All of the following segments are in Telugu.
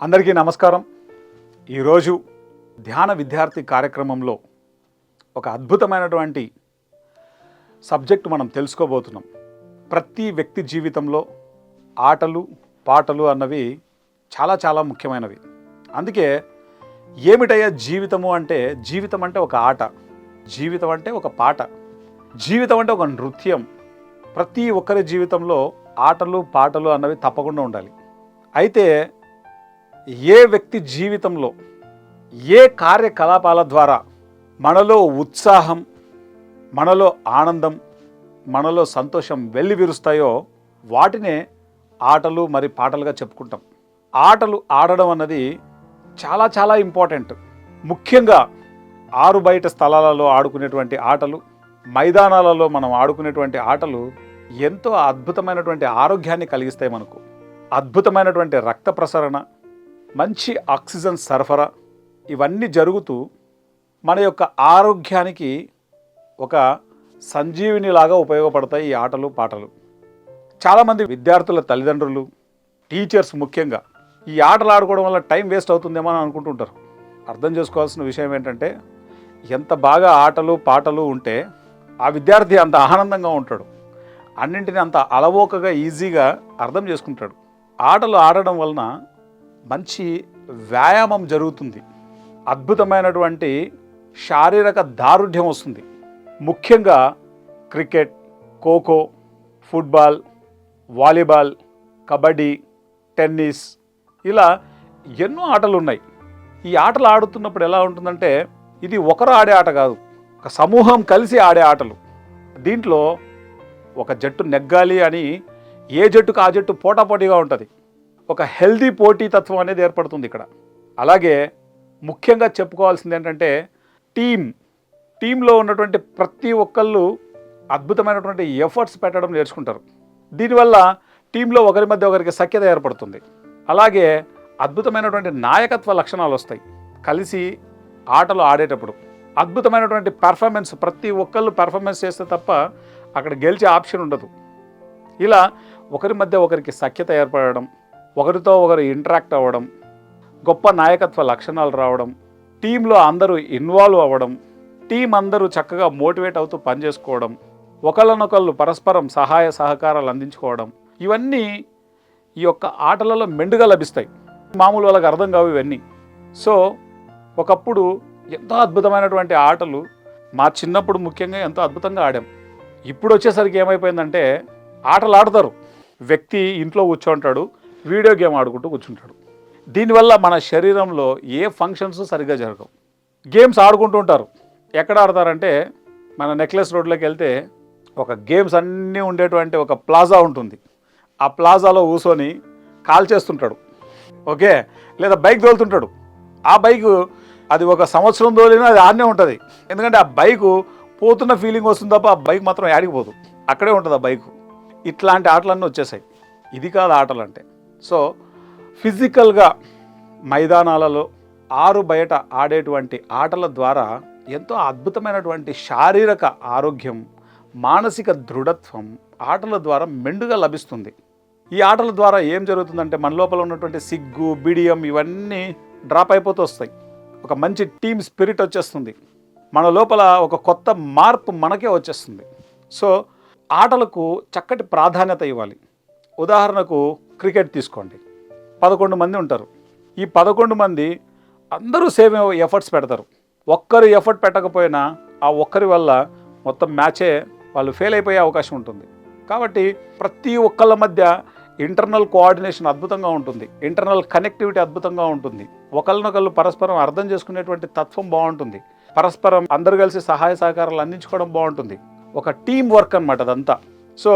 అందరికీ నమస్కారం. ఈరోజు ధ్యాన విద్యార్థి కార్యక్రమంలో ఒక అద్భుతమైనటువంటి సబ్జెక్టు మనం తెలుసుకోబోతున్నాం. ప్రతి వ్యక్తి జీవితంలో ఆటలు పాటలు అన్నవి చాలా ముఖ్యమైనవి. అందుకే ఏమిటయ్యా జీవితము అంటే, జీవితం అంటే ఒక ఆట, జీవితం అంటే ఒక పాట, జీవితం అంటే ఒక నృత్యం. ప్రతి ఒక్కరి జీవితంలో ఆటలు పాటలు అన్నవి తప్పకుండా ఉండాలి. అయితే ఏ వ్యక్తి జీవితంలో ఏ కార్యకలాపాల ద్వారా మనలో ఉత్సాహం, మనలో ఆనందం, మనలో సంతోషం వెల్లివిరుస్తాయో వాటినే ఆటలు మరి పాటలుగా చెప్పుకుంటాం. ఆటలు ఆడడం అన్నది చాలా ఇంపార్టెంట్. ముఖ్యంగా ఆరు బయట స్థలాలలో ఆడుకునేటువంటి ఆటలు, మైదానాలలో మనం ఆడుకునేటువంటి ఆటలు ఎంతో అద్భుతమైనటువంటి ఆరోగ్యాన్ని కలిగిస్తాయి. మనకు అద్భుతమైనటువంటి రక్త ప్రసరణ, మంచి ఆక్సిజన్ సరఫరా ఇవన్నీ జరుగుతూ మన యొక్క ఆరోగ్యానికి ఒక సంజీవినిలాగా ఉపయోగపడతాయి ఈ ఆటలు పాటలు. చాలామంది విద్యార్థుల తల్లిదండ్రులు, టీచర్స్ ముఖ్యంగా ఈ ఆటలు ఆడుకోవడం వల్ల టైం వేస్ట్ అవుతుందేమో అని అనుకుంటుంటారు. అర్థం చేసుకోవాల్సిన విషయం ఏంటంటే, ఎంత బాగా ఆటలు పాటలు ఉంటే ఆ విద్యార్థి అంత ఆనందంగా ఉంటాడు, అన్నింటినీ అంత అలవోకగా ఈజీగా అర్థం చేసుకుంటాడు. ఆటలు ఆడడం వలన మంచి వ్యాయామం జరుగుతుంది, అద్భుతమైనటువంటి శారీరక దారుఢ్యం వస్తుంది. ముఖ్యంగా cricket, kho kho, football, volleyball, kabaddi, tennis ఇలా ఎన్నో ఆటలు ఉన్నాయి. ఈ ఆటలు ఆడుతున్నప్పుడు ఎలా ఉంటుందంటే, ఇది ఒకరు ఆడే ఆట కాదు, ఒక సమూహం కలిసి ఆడే ఆటలు. దీంట్లో ఒక జట్టు నెగ్గాలి అని ఏ జట్టుకు ఆ జట్టు పోటాపోటీగా ఉంటుంది. ఒక హెల్దీ పోటీతత్వం అనేది ఏర్పడుతుంది ఇక్కడ. అలాగే ముఖ్యంగా చెప్పుకోవాల్సింది ఏంటంటే, టీంలో ఉన్నటువంటి ప్రతి ఒక్కళ్ళు అద్భుతమైనటువంటి ఎఫర్ట్స్ పెట్టడం నేర్చుకుంటారు. దీనివల్ల టీంలో ఒకరి మధ్య ఒకరికి సఖ్యత ఏర్పడుతుంది. అలాగే అద్భుతమైనటువంటి నాయకత్వ లక్షణాలు వస్తాయి కలిసి ఆటలు ఆడేటప్పుడు. అద్భుతమైనటువంటి పెర్ఫార్మెన్స్, ప్రతి ఒక్కళ్ళు పెర్ఫార్మెన్స్ చేస్తే తప్ప అక్కడ గెలిచే ఆప్షన్ ఉండదు. ఇలా ఒకరి మధ్య ఒకరికి సఖ్యత ఏర్పడడం, ఒకరితో ఒకరు ఇంటరాక్ట్ అవ్వడం, గొప్ప నాయకత్వ లక్షణాలు రావడం, టీంలో అందరూ ఇన్వాల్వ్ అవ్వడం, టీం అందరూ చక్కగా మోటివేట్ అవుతూ పనిచేసుకోవడం, ఒకళ్ళనొకళ్ళు పరస్పరం సహాయ సహకారాలు అందించుకోవడం, ఇవన్నీ ఈ యొక్క ఆటలలో మెండుగా లభిస్తాయి. మామూలు వాళ్ళకి అర్థం కావు ఇవన్నీ. సో ఒకప్పుడు ఎంతో అద్భుతమైనటువంటి ఆటలు మా చిన్నప్పుడు ముఖ్యంగా ఎంతో అద్భుతంగా ఆడాం. ఇప్పుడు వచ్చేసరికి ఏమైపోయిందంటే, ఆటలు ఆడతారు, వ్యక్తి ఇంట్లో కూర్చుంటాడు, వీడియో గేమ్ ఆడుకుంటూ కూర్చుంటాడు. దీనివల్ల మన శరీరంలో ఏ ఫంక్షన్స్ సరిగ్గా జరగవు. గేమ్స్ ఆడుకుంటూ ఉంటారు. ఎక్కడ ఆడతారంటే, మన నెక్లెస్ రోడ్లోకి వెళ్తే ఒక గేమ్స్ అన్నీ ఉండేటువంటి ఒక ప్లాజా ఉంటుంది. ఆ ప్లాజాలో కూర్చొని కాల్ చేస్తుంటాడు, ఓకే, లేదా బైక్ తోలుతుంటాడు. ఆ బైకు అది ఒక సంవత్సరం తోలినా అది ఆడనే ఉంటుంది. ఎందుకంటే ఆ బైకు పోతున్న ఫీలింగ్ వస్తుంది తప్ప ఆ బైక్ మాత్రం ఆడిపోదు, అక్కడే ఉంటుంది ఆ బైకు. ఇట్లాంటి ఆటలన్నీ వచ్చేసాయి. ఇది కాదు ఆటలు అంటే. సో ఫిజికల్గా మైదానాలలో ఆరు బయట ఆడేటువంటి ఆటల ద్వారా ఎంతో అద్భుతమైనటువంటి శారీరక ఆరోగ్యం, మానసిక దృఢత్వం ఆటల ద్వారా మెండుగా లభిస్తుంది. ఈ ఆటల ద్వారా ఏం జరుగుతుందంటే, మన లోపల ఉన్నటువంటి సిగ్గు, బిడియం ఇవన్నీ డ్రాప్ అయిపోతూ వస్తాయి. ఒక మంచి టీమ్ స్పిరిట్ వచ్చేస్తుంది. మన లోపల ఒక కొత్త మార్పు మనకే వచ్చేస్తుంది. సో ఆటలకు చక్కటి ప్రాధాన్యత ఇవ్వాలి. ఉదాహరణకు క్రికెట్ తీసుకోండి. 11 మంది ఉంటారు. ఈ 11 మంది అందరూ సేమ్ ఎఫర్ట్స్ పెడతారు. ఒక్కరు ఎఫర్ట్ పెట్టకపోయినా ఆ ఒక్కరి వల్ల మొత్తం మ్యాచే వాళ్ళు ఫెయిల్ అయిపోయే అవకాశం ఉంటుంది. కాబట్టి ప్రతి ఒక్కళ్ళ మధ్య ఇంటర్నల్ కోఆర్డినేషన్ అద్భుతంగా ఉంటుంది, ఇంటర్నల్ కనెక్టివిటీ అద్భుతంగా ఉంటుంది, ఒకళ్ళనొకళ్ళు పరస్పరం అర్థం చేసుకునేటువంటి తత్వం బాగుంటుంది, పరస్పరం అందరూ కలిసి సహాయ సహకారాలు అందించుకోవడం బాగుంటుంది. ఒక టీం వర్క్ అనమాట అదంతా. సో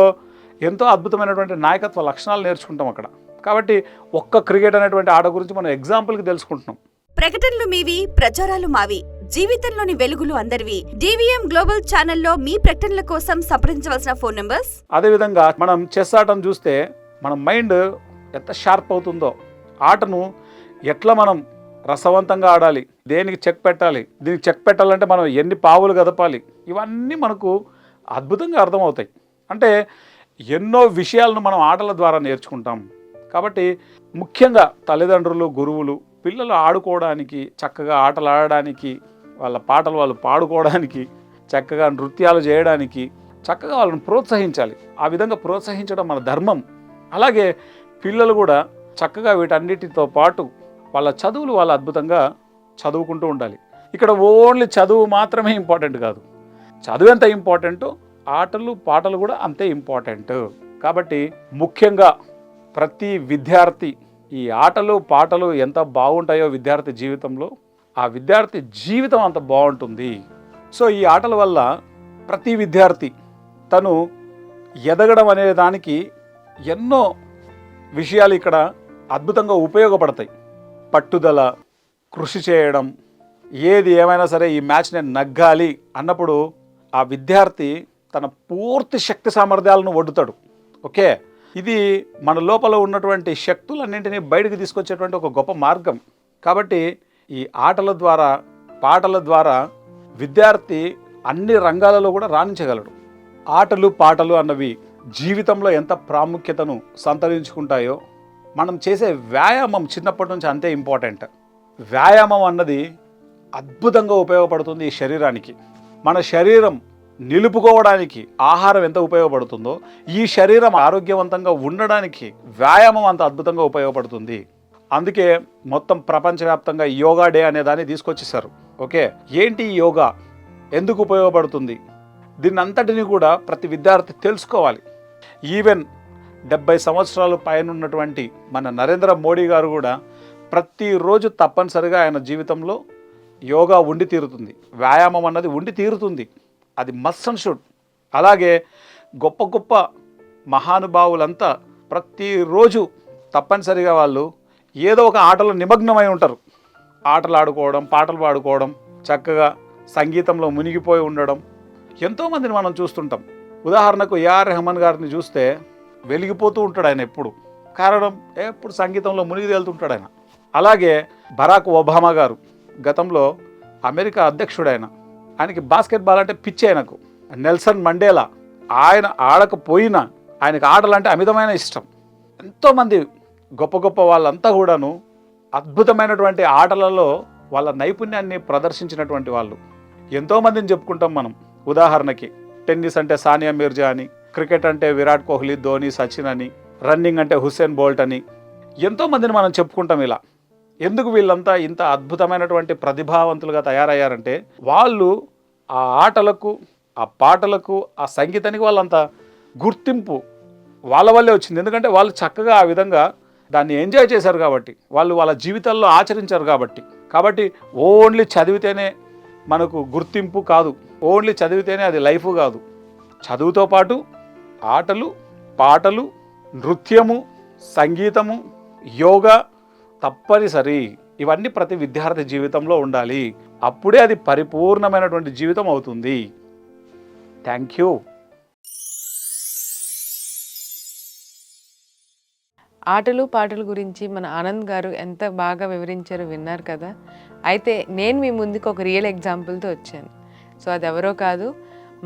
ఎంతో అద్భుతమైనటువంటి నాయకత్వ లక్షణాలు నేర్చుకుంటాం అక్కడ. కాబట్టి ఒక్క క్రికెట్ అనేటువంటి ఆట గురించి మనం ఎగ్జాంపుల్కి తెలుసుకుంటున్నాం. ప్రకటనలు మీవి, ప్రచారాలు మావి. జీవితంలోని వెలుగులు అందరివి. DVM గ్లోబల్ ఛానల్లో మీ ప్రకటనల కోసం సంప్రదించవలసిన ఫోన్ నంబర్స్. అదేవిధంగా మనం చెస్ ఆటను చూస్తే మన మైండ్ ఎంత షార్ప్ అవుతుందో, ఆటను ఎట్లా మనం రసవంతంగా ఆడాలి, దేనికి చెక్ పెట్టాలి, దీనికి చెక్ పెట్టాలంటే మనం ఎన్ని పావులు గదపాలి, ఇవన్నీ మనకు అద్భుతంగా అర్థమవుతాయి. అంటే ఎన్నో విషయాలను మనం ఆటల ద్వారా నేర్చుకుంటాం. కాబట్టి ముఖ్యంగా తల్లిదండ్రులు, గురువులు పిల్లలు ఆడుకోవడానికి, చక్కగా ఆటలు ఆడడానికి, వాళ్ళ పాటలు వాళ్ళు పాడుకోవడానికి, చక్కగా నృత్యాలు చేయడానికి చక్కగా వాళ్ళని ప్రోత్సహించాలి. ఆ విధంగా ప్రోత్సహించడం మన ధర్మం. అలాగే పిల్లలు కూడా చక్కగా వీటన్నిటితో పాటు వాళ్ళ చదువులు వాళ్ళు అద్భుతంగా చదువుకుంటూ ఉండాలి. ఇక్కడ ఓన్లీ చదువు మాత్రమే ఇంపార్టెంట్ కాదు. చదువు ఎంత ఇంపార్టెంటో ఆటలు పాటలు కూడా అంతే ఇంపార్టెంట్. కాబట్టి ముఖ్యంగా ప్రతి విద్యార్థి ఈ ఆటలు పాటలు ఎంత బాగుంటాయో విద్యార్థి జీవితంలో, ఆ విద్యార్థి జీవితం అంత బాగుంటుంది. సో ఈ ఆటల వల్ల ప్రతి విద్యార్థి తను ఎదగడం అనే దానికి ఎన్నో విషయాలు ఇక్కడ అద్భుతంగా ఉపయోగపడతాయి. పట్టుదల, కృషి చేయడం, ఏది ఏమైనా సరే ఈ మ్యాచ్ నేను నగ్గాలి అన్నప్పుడు ఆ విద్యార్థి తన పూర్తి శక్తి సామర్థ్యాలను ఒడ్డుతాడు. ఓకే, ఇది మన లోపల ఉన్నటువంటి శక్తులన్నింటినీ బయటకు తీసుకొచ్చేటువంటి ఒక గొప్ప మార్గం. కాబట్టి ఈ ఆటల ద్వారా, పాటల ద్వారా విద్యార్థి అన్ని రంగాలలో కూడా రాణించగలడు. ఆటలు పాటలు అన్నవి జీవితంలో ఎంత ప్రాముఖ్యతను సంతరించుకుంటాయో, మనం చేసే వ్యాయామం చిన్నప్పటి నుంచి అంతే ఇంపార్టెంట్. వ్యాయామం అన్నది అద్భుతంగా ఉపయోగపడుతుంది ఈ శరీరానికి. మన శరీరం నిలుపుకోవడానికి ఆహారం ఎంత ఉపయోగపడుతుందో, ఈ శరీరం ఆరోగ్యవంతంగా ఉండడానికి వ్యాయామం అంత అద్భుతంగా ఉపయోగపడుతుంది. అందుకే మొత్తం ప్రపంచవ్యాప్తంగా యోగా డే అనే దాన్ని తీసుకొచ్చేసారు. ఓకే, ఏంటి యోగా, ఎందుకు ఉపయోగపడుతుంది, దీన్ని అంతటిని కూడా ప్రతి విద్యార్థి తెలుసుకోవాలి. ఈవెన్ 70 సంవత్సరాలు పైన ఉన్నటువంటి మన నరేంద్ర మోడీ గారు కూడా ప్రతిరోజు తప్పనిసరిగా ఆయన జీవితంలో యోగా ఉండి తీరుతుంది, వ్యాయామం అన్నది ఉండి తీరుతుంది. అది మస్ట్ అండ్ షుడ్. అలాగే గొప్ప గొప్ప మహానుభావులంతా ప్రతిరోజు తప్పనిసరిగా వాళ్ళు ఏదో ఒక ఆటలో నిమగ్నమై ఉంటారు. ఆటలు ఆడుకోవడం, పాటలు పాడుకోవడం, చక్కగా సంగీతంలో మునిగిపోయి ఉండడం ఎంతోమందిని మనం చూస్తుంటాం. ఉదాహరణకు ఏఆర్ రెహమాన్ గారిని చూస్తే వెలిగిపోతూ ఉంటాడు ఆయన ఎప్పుడు. కారణం, ఎప్పుడు సంగీతంలో మునిగి తేలుతుంటాడు ఆయన. అలాగే బరాక్ ఒబామా గారు గతంలో అమెరికా అధ్యక్షుడు ఆయనకి బాస్కెట్బాల్ అంటే పిచ్చి ఆయనకు. నెల్సన్ మండేలా ఆయన ఆడకపోయినా ఆయనకు ఆటలంటే అమితమైన ఇష్టం. ఎంతోమంది గొప్ప గొప్ప వాళ్ళంతా కూడాను అద్భుతమైనటువంటి ఆటలలో వాళ్ళ నైపుణ్యాన్ని ప్రదర్శించినటువంటి వాళ్ళు. ఎంతోమందిని చెప్పుకుంటాం మనం. ఉదాహరణకి టెన్నిస్ అంటే సానియా మిర్జా అని, క్రికెట్ అంటే విరాట్ కోహ్లీ, ధోని, సచిన్ అని, రన్నింగ్ అంటే హుస్సేన్ బోల్ట్ అని ఎంతోమందిని మనం చెప్పుకుంటాం. ఇలా ఎందుకు వీళ్ళంతా ఇంత అద్భుతమైనటువంటి ప్రతిభావంతులుగా తయారయ్యారంటే వాళ్ళు ఆ ఆటలకు, ఆ పాటలకు, ఆ సంగీతానికి వాళ్ళంతా గుర్తింపు వాళ్ళ వల్లే వచ్చింది. ఎందుకంటే వాళ్ళు చక్కగా ఆ విధంగా దాన్ని ఎంజాయ్ చేశారు కాబట్టి, వాళ్ళు వాళ్ళ జీవితాల్లో ఆచరించారు కాబట్టి ఓన్లీ చదివితేనే మనకు గుర్తింపు కాదు, ఓన్లీ చదివితేనే అది లైఫ్ కాదు. చదువుతో పాటు ఆటలు, పాటలు, నృత్యము, సంగీతము, యోగా తప్పనిసరి. ఇవన్నీ ప్రతి విద్యార్థి జీవితంలో ఉండాలి. అప్పుడే అది పరిపూర్ణమైనటువంటి జీవితం అవుతుంది. Thank you. ఆటలు పాటల గురించి మన ఆనంద్ గారు ఎంత బాగా వివరించారో విన్నారు కదా. అయితే నేను మీ ముందుకు ఒక రియల్ ఎగ్జాంపుల్తో వచ్చాను. సో అది ఎవరో కాదు,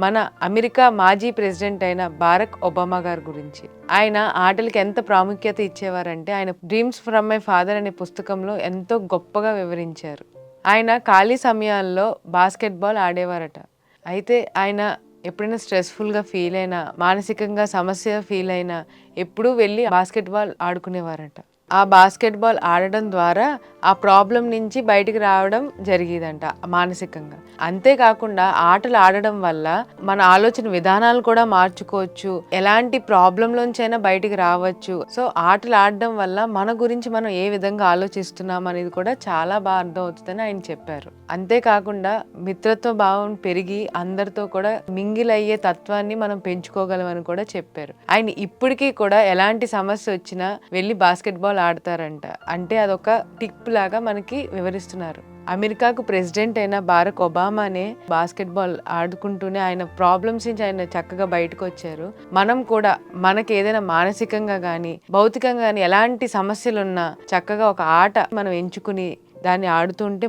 మన అమెరికా మాజీ ప్రెసిడెంట్ అయిన బారక్ ఒబామా గారి గురించి. ఆయన ఆటలకి ఎంత ప్రాముఖ్యత ఇచ్చేవారంటే ఆయన డ్రీమ్స్ ఫ్రమ్ మై ఫాదర్ అనే పుస్తకంలో ఎంతో గొప్పగా వివరించారు. ఆయన ఖాళీ సమయాల్లో బాస్కెట్బాల్ ఆడేవారట. అయితే ఆయన ఎప్పుడైనా స్ట్రెస్ఫుల్గా ఫీల్ అయినా, మానసికంగా సమస్య ఫీల్ అయినా ఎప్పుడూ వెళ్ళి బాస్కెట్బాల్ ఆడుకునేవారట. ఆ బాస్కెట్బాల్ ఆడడం ద్వారా ఆ ప్రాబ్లం నుంచి బయటికి రావడం జరిగేదంట మానసికంగా. అంతేకాకుండా ఆటలు ఆడడం వల్ల మన ఆలోచన విధానాలు కూడా మార్చుకోవచ్చు, ఎలాంటి ప్రాబ్లంలోంచైనా బయటికి రావచ్చు. సో ఆటలు ఆడడం వల్ల మన గురించి మనం ఏ విధంగా ఆలోచిస్తున్నాం అనేది కూడా చాలా బాగా అర్థం అవుతుందని ఆయన చెప్పారు. అంతేకాకుండా మిత్రత్వ భావం పెరిగి అందరితో కూడా మింగిల్ అయ్యే తత్వాన్ని మనం పెంచుకోగలమని కూడా చెప్పారు. ఆయన ఇప్పటికీ కూడా ఎలాంటి సమస్య వచ్చినా వెళ్ళి బాస్కెట్బాల్ ఆడతారంట. అంటే అదొక టిప్ లాగా మనకి వివరిస్తున్నారు. అమెరికాకు ప్రెసిడెంట్ అయిన బారక్ ఒబామానే బాస్కెట్బాల్ ఆడుకుంటూనే ఆయన ప్రాబ్లమ్స్ నుంచి ఆయన చక్కగా బయటకు వచ్చారు. మనం కూడా మనకి ఏదైనా మానసికంగా కానీ భౌతికంగా కానీ ఎలాంటి సమస్యలున్నా చక్కగా ఒక ఆట మనం ఎంచుకుని దాన్ని ఆడుతుంటే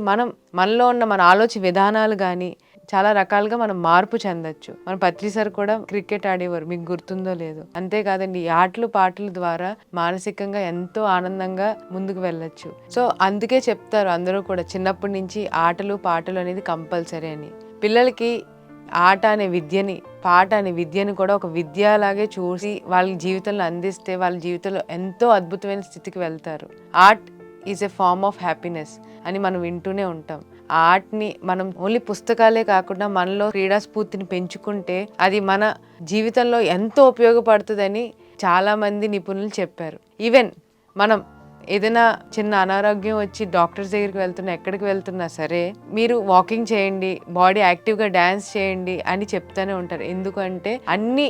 మనలో ఉన్న మన ఆలోచన విధానాలు కానీ చాలా రకాలుగా మనం మార్పు చెందొచ్చు. మన పత్రి సార్ కూడా క్రికెట్ ఆడేవారు, మీకు గుర్తుందో లేదో. అంతేకాదండి, ఈ ఆటలు పాటల ద్వారా మానసికంగా ఎంతో ఆనందంగా ముందుకు వెళ్ళొచ్చు. సో అందుకే చెప్తారు అందరూ కూడా చిన్నప్పటి నుంచి ఆటలు పాటలు అనేది కంపల్సరీ అని. పిల్లలకి ఆట అనే విద్యని, పాట అనే విద్యని కూడా ఒక విద్యలాగే చూసి వాళ్ళ జీవితంలో అందిస్తే వాళ్ళ జీవితంలో ఎంతో అద్భుతమైన స్థితికి వెళ్తారు. Art is a form of happiness అని మనం వింటూనే ఉంటాం. ఆ ఆర్ట్ని మనం ఓన్లీ పుస్తకాలే కాకుండా మనలో క్రీడా స్ఫూర్తిని పెంచుకుంటే అది మన జీవితంలో ఎంతో ఉపయోగపడుతుందని చాలామంది నిపుణులు చెప్పారు. ఈవెన్ మనం ఏదైనా చిన్న అనారోగ్యం వచ్చి డాక్టర్స్ దగ్గరికి వెళ్తున్నా, ఎక్కడికి వెళ్తున్నా సరే మీరు వాకింగ్ చేయండి, బాడీ యాక్టివ్గా డ్యాన్స్ చేయండి అని చెప్తూనే ఉంటారు. ఎందుకంటే అన్ని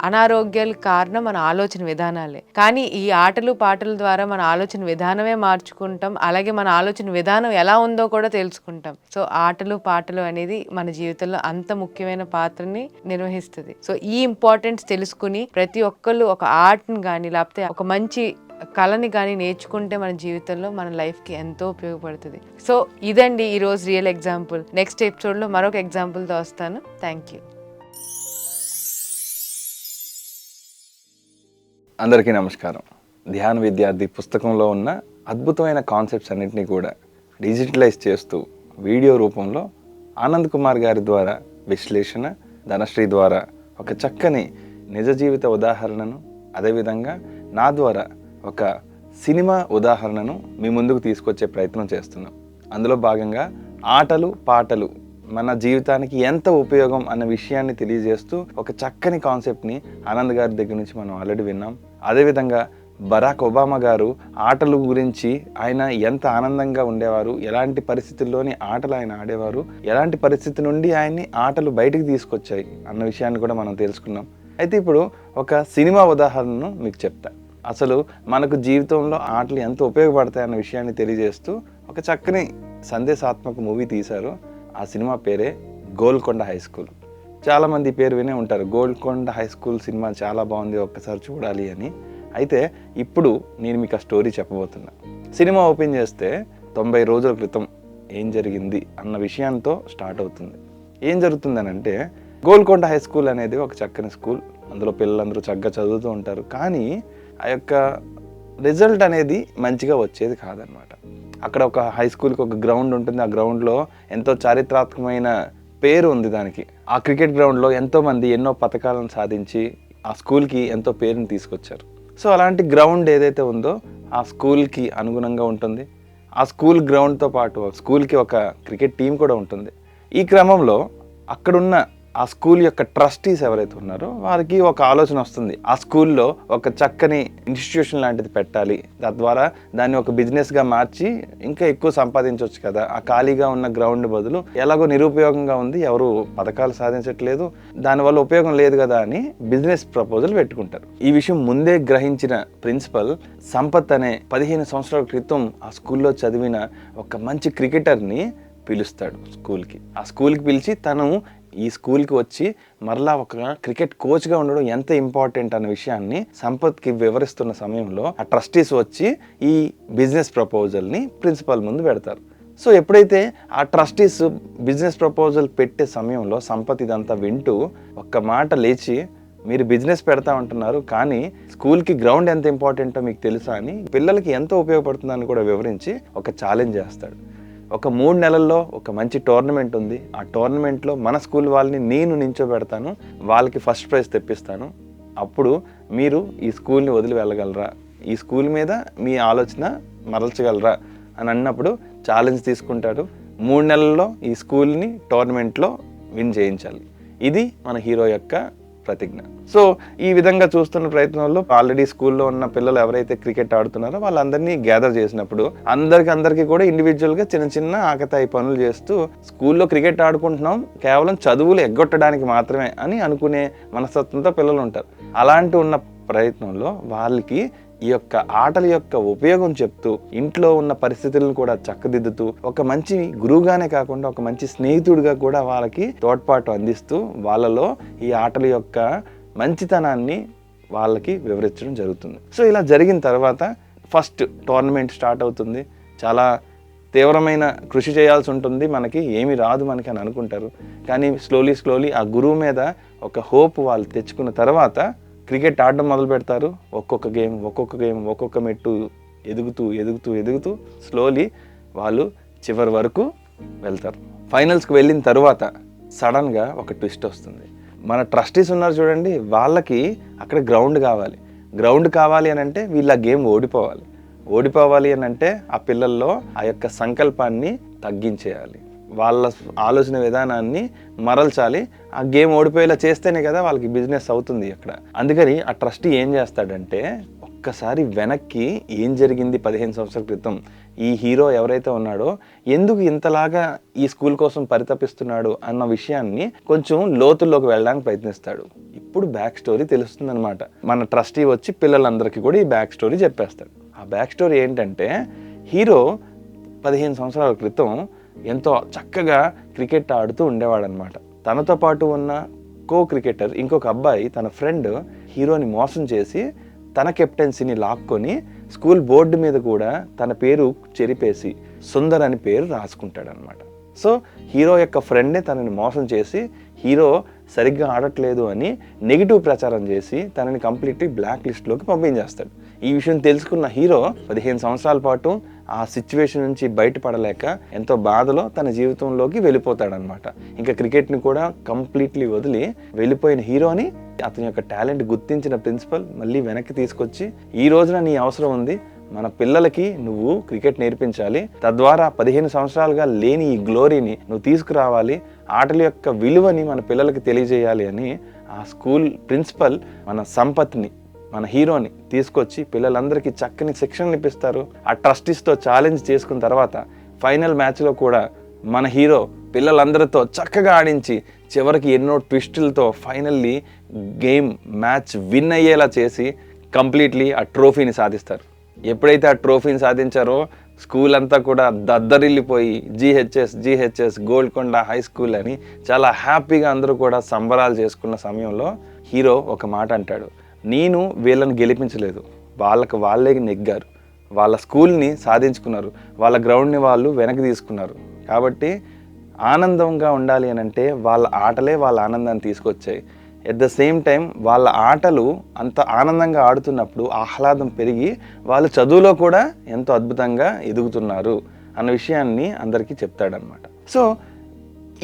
అనారోగ్యాలకు కారణం మన ఆలోచన విధానాలే. కానీ ఈ ఆటలు పాటల ద్వారా మన ఆలోచన విధానమే మార్చుకుంటాం. అలాగే మన ఆలోచన విధానం ఎలా ఉందో కూడా తెలుసుకుంటాం. సో ఆటలు పాటలు అనేది మన జీవితంలో అంత ముఖ్యమైన పాత్రని నిర్వహిస్తుంది. సో ఈ ఇంపార్టెన్స్ తెలుసుకుని ప్రతి ఒక్కళ్ళు ఒక ఆర్ట్ని కానీ లేకపోతే ఒక మంచి కళని కానీ నేర్చుకుంటే మన జీవితంలో మన లైఫ్కి ఎంతో ఉపయోగపడుతుంది. సో ఇదండి ఈరోజు రియల్ ఎగ్జాంపుల్. నెక్స్ట్ ఎపిసోడ్లో మరొక ఎగ్జాంపుల్తో వస్తాను. Thank you. అందరికీ నమస్కారం. ధ్యాన విద్యార్థి పుస్తకంలో ఉన్న అద్భుతమైన కాన్సెప్ట్స్ అన్నింటినీ కూడా డిజిటలైజ్ చేస్తూ వీడియో రూపంలో ఆనంద్ కుమార్ గారి ద్వారా విశ్లేషణ, ధనశ్రీ ద్వారా ఒక చక్కని నిజ జీవిత ఉదాహరణను, అదేవిధంగా నా ద్వారా ఒక సినిమా ఉదాహరణను మీ ముందుకు తీసుకొచ్చే ప్రయత్నం చేస్తున్నాం. అందులో భాగంగా ఆటలు పాటలు మన జీవితానికి ఎంత ఉపయోగం అన్న విషయాన్ని తెలియజేస్తూ ఒక చక్కని కాన్సెప్ట్ని ఆనంద్ గారి దగ్గర నుంచి మనం ఆల్రెడీ విన్నాం. అదేవిధంగా బరాక్ ఒబామా గారు ఆటలు గురించి ఆయన ఎంత ఆనందంగా ఉండేవారు, ఎలాంటి పరిస్థితుల్లోని ఆటలు ఆయన ఆడేవారు, ఎలాంటి పరిస్థితి నుండి ఆయన్ని ఆటలు బయటికి తీసుకొచ్చాయి అన్న విషయాన్ని కూడా మనం తెలుసుకున్నాం. అయితే ఇప్పుడు ఒక సినిమా ఉదాహరణను మీకు చెప్తా. అసలు మనకు జీవితంలో ఆటలు ఎంత ఉపయోగపడతాయి అన్న విషయాన్ని తెలియజేస్తూ ఒక చక్కని సందేశాత్మక మూవీ తీశారు. ఆ సినిమా పేరే గోల్కొండ హై స్కూల్. చాలామంది పేరు వినే ఉంటారు, గోల్కొండ హై స్కూల్ సినిమా చాలా బాగుంది, ఒక్కసారి చూడాలి అని. అయితే ఇప్పుడు నేను మీకు ఆ స్టోరీ చెప్పబోతున్నా. సినిమా ఓపెన్ చేస్తే 90 రోజుల క్రితం ఏం జరిగింది అన్న విషయంతో స్టార్ట్ అవుతుంది. ఏం జరుగుతుందనంటే, గోల్కొండ హై స్కూల్ అనేది ఒక చక్కని స్కూల్. అందులో పిల్లలందరూ చక్కగా చదువుతూ ఉంటారు. కానీ ఆ యొక్క రిజల్ట్ అనేది మంచిగా వచ్చేది కాదనమాట. అక్కడ ఒక హై స్కూల్కి ఒక గ్రౌండ్ ఉంటుంది. ఆ గ్రౌండ్లో ఎంతో చారిత్రాత్మకమైన పేరు ఉంది దానికి. ఆ క్రికెట్ గ్రౌండ్లో ఎంతోమంది ఎన్నో పథకాలను సాధించి ఆ స్కూల్కి ఎంతో పేరుని తీసుకొచ్చారు. సో అలాంటి గ్రౌండ్ ఏదైతే ఉందో ఆ స్కూల్కి అనుగుణంగా ఉంటుంది. ఆ స్కూల్ గ్రౌండ్తో పాటు స్కూల్కి ఒక క్రికెట్ టీం కూడా ఉంటుంది. ఈ క్రమంలో అక్కడున్న ఆ స్కూల్ యొక్క ట్రస్టీస్ ఎవరైతే ఉన్నారో వారికి ఒక ఆలోచన వస్తుంది, ఆ స్కూల్లో ఒక చక్కని ఇన్స్టిట్యూషన్ లాంటిది పెట్టాలి, తద్వారా దాన్ని ఒక బిజినెస్గా మార్చి ఇంకా ఎక్కువ సంపాదించవచ్చు కదా. ఆ ఖాళీగా ఉన్న గ్రౌండ్ బదులు ఎలాగో నిరుపయోగంగా ఉంది, ఎవరు పథకాలు సాధించట్లేదు, దానివల్ల ఉపయోగం లేదు కదా అని బిజినెస్ ప్రపోజల్ పెట్టుకుంటారు. ఈ విషయం ముందే గ్రహించిన ప్రిన్సిపల్ సంపత్ అనే 15 సంవత్సరాల క్రితం ఆ స్కూల్లో చదివిన ఒక మంచి క్రికెటర్ని పిలుస్తాడు స్కూల్కి. ఆ స్కూల్కి పిలిచి తను ఈ స్కూల్కి వచ్చి మరలా ఒక క్రికెట్ కోచ్గా ఉండడం ఎంత ఇంపార్టెంట్ అనే విషయాన్ని సంపత్కి వివరిస్తున్న సమయంలో ఆ ట్రస్టీస్ వచ్చి ఈ బిజినెస్ ప్రపోజల్ని ప్రిన్సిపల్ ముందు పెడతారు. సో ఎప్పుడైతే ఆ ట్రస్టీస్ బిజినెస్ ప్రపోజల్ పెట్టే సమయంలో సంపత్ ఇదంతా వింటూ ఒక్క మాట లేచి, మీరు బిజినెస్ పెడతా ఉంటున్నారు కానీ స్కూల్కి గ్రౌండ్ ఎంత ఇంపార్టెంటో మీకు తెలుసా అని, పిల్లలకి ఎంతో ఉపయోగపడుతుందని కూడా వివరించి ఒక ఛాలెంజ్ చేస్తాడు. ఒక 3 నెలల్లో ఒక మంచి టోర్నమెంట్ ఉంది, ఆ టోర్నమెంట్లో మన స్కూల్ వాళ్ళని నేను నించోబెడతాను, వాళ్ళకి ఫస్ట్ ప్రైజ్ తెప్పిస్తాను, అప్పుడు మీరు ఈ స్కూల్ని వదిలి వెళ్ళగలరా, ఈ స్కూల్ మీద మీ ఆలోచన మరల్చగలరా అని అన్నప్పుడు ఛాలెంజ్ తీసుకుంటాడు. 3 నెలల్లో ఈ స్కూల్ని టోర్నమెంట్లో విన్ చేయించాలి. ఇది మన హీరో యొక్క ప్రతిజ్ఞ. సో ఈ విధంగా చూస్తున్న ప్రయత్నంలో ఆల్రెడీ స్కూల్లో ఉన్న పిల్లలు ఎవరైతే క్రికెట్ ఆడుతున్నారో వాళ్ళందరినీ గ్యాదర్ చేసినప్పుడు అందరికీ కూడా ఇండివిజువల్గా చిన్న చిన్న ఆకతాయి పనులు చేస్తూ స్కూల్లో క్రికెట్ ఆడుకుంటున్నాం కేవలం చదువులు ఎగ్గొట్టడానికి మాత్రమే అని అనుకునే మనస్తత్వంతో పిల్లలు ఉంటారు. అలాంటి ఉన్న ప్రయత్నంలో వాళ్ళకి ఈ యొక్క ఆటల యొక్క ఉపయోగం చెప్తూ ఇంట్లో ఉన్న పరిస్థితులను కూడా చక్కదిద్దుతూ ఒక మంచి గురువుగానే కాకుండా ఒక మంచి స్నేహితుడిగా కూడా వాళ్ళకి తోడ్పాటు అందిస్తూ వాళ్ళలో ఈ ఆటల యొక్క మంచితనాన్ని వాళ్ళకి వివరించడం జరుగుతుంది. సో ఇలా జరిగిన తర్వాత ఫస్ట్ టోర్నమెంట్ స్టార్ట్ అవుతుంది. చాలా తీవ్రమైన కృషి చేయాల్సి ఉంటుంది, మనకి ఏమి రాదు మనకి అని అనుకుంటారు. కానీ స్లోలీ ఆ గురువు మీద ఒక హోప్ వాళ్ళు తెచ్చుకున్న తర్వాత క్రికెట్ ఆడడం మొదలు పెడతారు. ఒక్కొక్క గేమ్ ఒక్కొక్క మెట్టు ఎదుగుతూ స్లోలీ వాళ్ళు చివరి వరకు వెళ్తారు. ఫైనల్స్కి వెళ్ళిన తర్వాత సడన్గా ఒక ట్విస్ట్ వస్తుంది. మన ట్రస్టీస్ ఉన్నారు చూడండి, వాళ్ళకి అక్కడ గ్రౌండ్ కావాలి అని అంటే వీళ్ళ గేమ్ ఓడిపోవాలి అని అంటే ఆ పిల్లల్లో ఆ యొక్క సంకల్పాన్ని తగ్గించేయాలి, వాళ్ళ ఆలోచన విధానాన్ని మరల్చాలి. ఆ గేమ్ ఓడిపోయేలా చేస్తేనే కదా వాళ్ళకి బిజినెస్ అవుతుంది అక్కడ. అందుకని ఆ ట్రస్టీ ఏం చేస్తాడంటే ఒక్కసారి వెనక్కి ఏం జరిగింది 15 సంవత్సరాల క్రితం, ఈ హీరో ఎవరైతే ఉన్నాడో ఎందుకు ఇంతలాగా ఈ స్కూల్ కోసం పరితపిస్తున్నాడు అన్న విషయాన్ని కొంచెం లోతుల్లోకి వెళ్ళడానికి ప్రయత్నిస్తాడు. ఇప్పుడు బ్యాక్ స్టోరీ తెలుస్తుంది అనమాట. మన ట్రస్టీ వచ్చి పిల్లలందరికీ కూడా ఈ బ్యాక్ స్టోరీ చెప్పేస్తాడు. ఆ బ్యాక్ స్టోరీ ఏంటంటే హీరో 15 సంవత్సరాల క్రితం ఎంతో చక్కగా క్రికెట్ ఆడుతూ ఉండేవాడనమాట. తనతో పాటు ఉన్న క్రికెటర్ ఇంకొక అబ్బాయి, తన ఫ్రెండ్ హీరోని మోసం చేసి తన కెప్టెన్సీని లాక్కొని స్కూల్ బోర్డు మీద కూడా తన పేరు చెరిపేసి సుందర్ అని పేరు రాసుకుంటాడనమాట. సో హీరో యొక్క ఫ్రెండే తనని మోసం చేసి హీరో సరిగ్గా ఆడట్లేదు అని నెగిటివ్ ప్రచారం చేసి తనని కంప్లీట్లీ బ్లాక్ లిస్ట్లోకి పంపించేస్తాడు. ఈ విషయం తెలుసుకున్న హీరో 15 సంవత్సరాల పాటు ఆ సిచ్యువేషన్ నుంచి బయటపడలేక ఎంతో బాధలో తన జీవితంలోకి వెళ్ళిపోతాడనమాట. ఇంకా క్రికెట్ని కూడా కంప్లీట్లీ వదిలి వెళ్ళిపోయిన హీరోని అతని యొక్క టాలెంట్ గుర్తించిన ప్రిన్సిపల్ మళ్ళీ వెనక్కి తీసుకొచ్చి ఈ రోజున నీ అవసరం ఉంది, మన పిల్లలకి నువ్వు క్రికెట్ నేర్పించాలి, తద్వారా 15 సంవత్సరాలుగా లేని ఈ గ్లోరీని నువ్వు తీసుకురావాలి, ఆటల యొక్క విలువని మన పిల్లలకి తెలియజేయాలి అని ఆ స్కూల్ ప్రిన్సిపల్ మన సంపత్ని, మన హీరోని తీసుకొచ్చి పిల్లలందరికీ చక్కని శిక్షణ ఇప్పిస్తారు. ఆ ట్రస్టీస్తో ఛాలెంజ్ చేసుకున్న తర్వాత ఫైనల్ మ్యాచ్లో కూడా మన హీరో పిల్లలందరితో చక్కగా ఆడించి చివరికి ఎన్నో ట్విస్టులతో ఫైనల్లీ మ్యాచ్ విన్ అయ్యేలా చేసి కంప్లీట్లీ ఆ ట్రోఫీని సాధిస్తారు. ఎప్పుడైతే ఆ ట్రోఫీని సాధించారో స్కూల్ అంతా కూడా దద్దరిల్లిపోయి జీహెచ్ఎస్ గోల్కొండ హై స్కూల్ అని చాలా హ్యాపీగా అందరూ కూడా సంబరాలు చేసుకున్న సమయంలో హీరో ఒక మాట అంటాడు, నేను వీళ్ళని గెలిపించలేదు, వాళ్ళే నెగ్గారు, వాళ్ళ స్కూల్ని సాధించుకున్నారు, వాళ్ళ గ్రౌండ్ని వాళ్ళు వెనక్కి తీసుకున్నారు. కాబట్టి ఆనందంగా ఉండాలి అని అంటే వాళ్ళ ఆటలే వాళ్ళ ఆనందాన్ని తీసుకొచ్చాయి. ఎట్ ద సేమ్ టైం వాళ్ళ ఆటలు అంత ఆనందంగా ఆడుతున్నప్పుడు ఆహ్లాదం పెరిగి వాళ్ళు చదువులో కూడా ఎంతో అద్భుతంగా ఎదుగుతున్నారు అన్న విషయాన్ని అందరికీ చెప్తాడనమాట. సో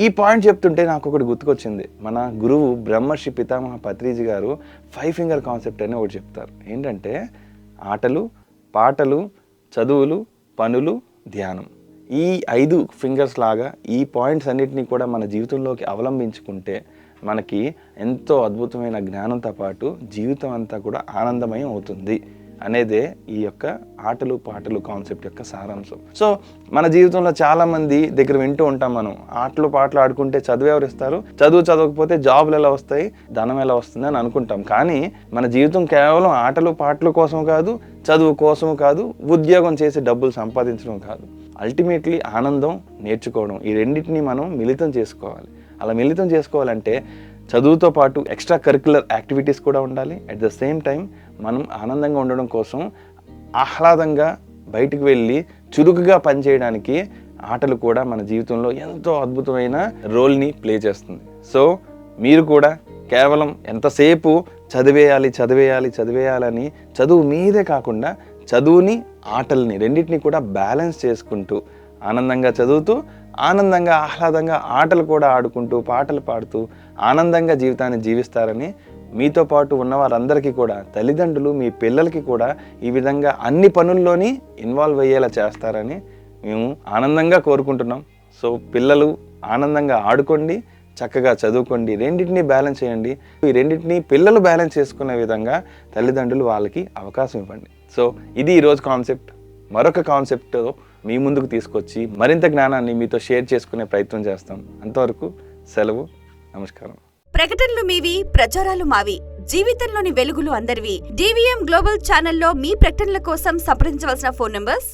ఈ పాయింట్ చెప్తుంటే నాకు ఒకటి గుర్తుకొచ్చింది. మన గురువు బ్రహ్మర్షి పితామహ పత్రిజీ గారు 5 ఫింగర్ కాన్సెప్ట్ అని ఒకటి చెప్తారు. ఏంటంటే ఆటలు, పాటలు, చదువులు, పనులు, ధ్యానం. ఈ 5 ఫింగర్స్ లాగా ఈ పాయింట్స్ అన్నిటినీ కూడా మన జీవితంలోకి అవలంబించుకుంటే మనకి ఎంతో అద్భుతమైన జ్ఞానంతో పాటు జీవితం అంతా కూడా ఆనందమయం అవుతుంది అనేదే ఈ యొక్క ఆటలు పాటలు కాన్సెప్ట్ యొక్క సారాంశం. సో మన జీవితంలో చాలామంది దగ్గర వింటూ ఉంటాం, మనం ఆటలు పాటలు ఆడుకుంటే చదువు ఎవరు ఇస్తారు, చదవకపోతే జాబులు ఎలా వస్తాయి, ధనం ఎలా వస్తుంది అని అనుకుంటాం. కానీ మన జీవితం కేవలం ఆటలు పాటలు కోసం కాదు, చదువు కోసం కాదు, ఉద్యోగం చేసి డబ్బులు సంపాదించడం కాదు. అల్టిమేట్లీ ఆనందం నేర్చుకోవడం, ఈ రెండింటినీ మనం మిళితం చేసుకోవాలి. అలా మిళితం చేసుకోవాలంటే చదువుతో పాటు ఎక్స్ట్రా కరిక్యులర్ యాక్టివిటీస్ కూడా ఉండాలి. అట్ ద సేమ్ టైం మనం ఆనందంగా ఉండడం కోసం ఆహ్లాదంగా బయటకు వెళ్ళి చురుకుగా పనిచేయడానికి ఆటలు కూడా మన జీవితంలో ఎంతో అద్భుతమైన రోల్ని ప్లే చేస్తుంది. సో మీరు కూడా కేవలం ఎంతసేపు చదివేయాలని చదువు మీదే కాకుండా చదువుని ఆటల్ని రెండింటినీ కూడా బ్యాలెన్స్ చేసుకుంటూ ఆనందంగా చదువుతూ ఆనందంగా ఆహ్లాదంగా ఆటలు కూడా ఆడుకుంటూ పాటలు పాడుతూ ఆనందంగా జీవితాన్ని జీవిస్తారని, మీతో పాటు ఉన్న వారందరికీ కూడా తల్లిదండ్రులు మీ పిల్లలకి కూడా ఈ విధంగా అన్ని పనుల్లోని ఇన్వాల్వ్ అయ్యేలా చేస్తారని మేము ఆనందంగా కోరుకుంటున్నాం. సో పిల్లలు ఆనందంగా ఆడుకోండి, చక్కగా చదువుకోండి, రెండింటినీ బ్యాలెన్స్ చేయండి. ఈ రెండింటినీ పిల్లలు బ్యాలెన్స్ చేసుకునే విధంగా తల్లిదండ్రులు వాళ్ళకి అవకాశం ఇవ్వండి. సో ఇది ఈరోజు కాన్సెప్ట్. మరొక కాన్సెప్ట్ మీ ముందుకు తీసుకొచ్చి మరింత జ్ఞానాన్ని మీతో షేర్ చేసుకునే ప్రయత్నం చేస్తాం. అంతవరకు సెలవు, నమస్కారం. ప్రకటనలు మీవి, ప్రచారాలు మావి. జీవితంలోని వెలుగులు అందరివి. DVM గ్లోబల్ ఛానల్లో మీ ప్రకటనల కోసం సంప్రదించవలసిన ఫోన్ నంబర్స్